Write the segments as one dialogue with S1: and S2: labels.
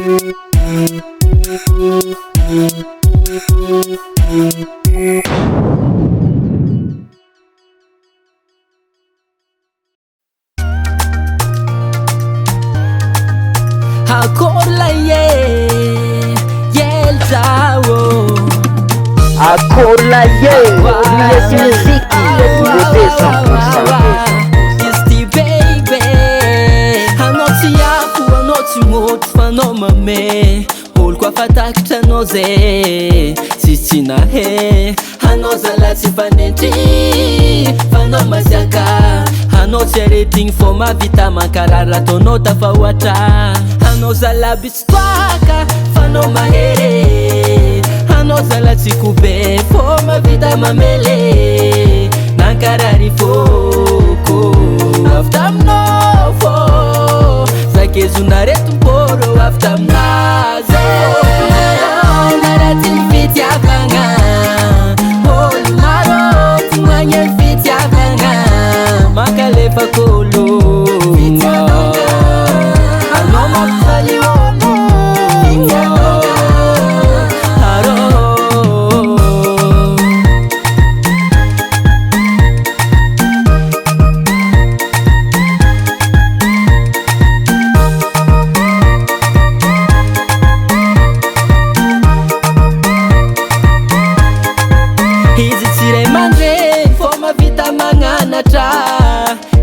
S1: Akola YEL-JAH
S2: Akola YEL musique nouveauté 100%.
S1: Isti baby Hanoti yaku hanoti moto fanao mame Olo kwa fatakitra anao zay Sisy na he Hanao zala tsy fanentry Fanao masiaka Hanao tsy aretigny fô mavita mankarara ataonao tafahoatra Hanao zala bitsitoaka Fanao mahere Hanao zala tsy kobe fô mavita mamele Nankarary fôko Avy taminao fô Zakezona retom-pôrô avy taminazy Naraty ny fitiavagna Olo maro tsy magnano fitiavagna Mankalefa kôlôgna Anao mampifaly ôlo Izy tsy ray mandre fô mavita magnanatra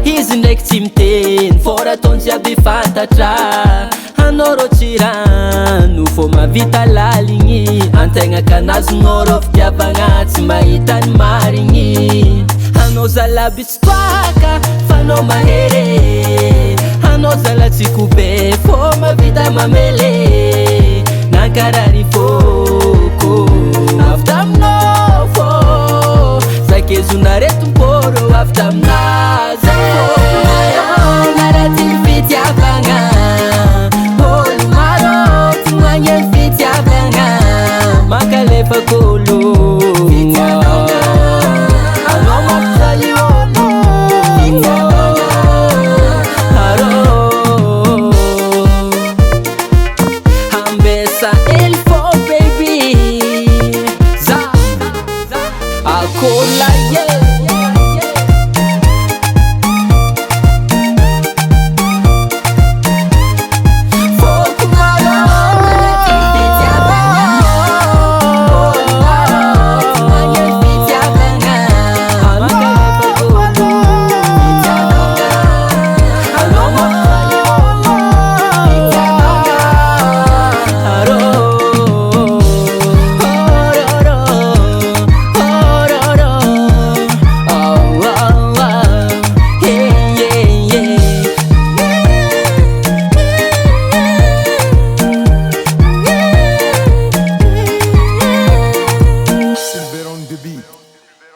S1: Izy ndraiky tsy miteny fô raha ataony tsy aby fantatra Anao rô tsy rano fô mavita laligny Antegna kanazonao rô fitiavagna tsy mahita ny marigny Anao zala bitsitoaka fanao mahere Anao zala tsy kobe fô mavita mamele Nankarary fôko avy taminao fô Zakezona retom-pôrô avy taminazy Naraty ny fitiavagna Olo maro tsy magnano fitiavagna Mankalefa kôlôgna Anao mampifaly ôlo Ambesa hely fô baby Za Akola YEL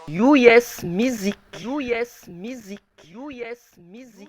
S2: US Music. US Music. US Music.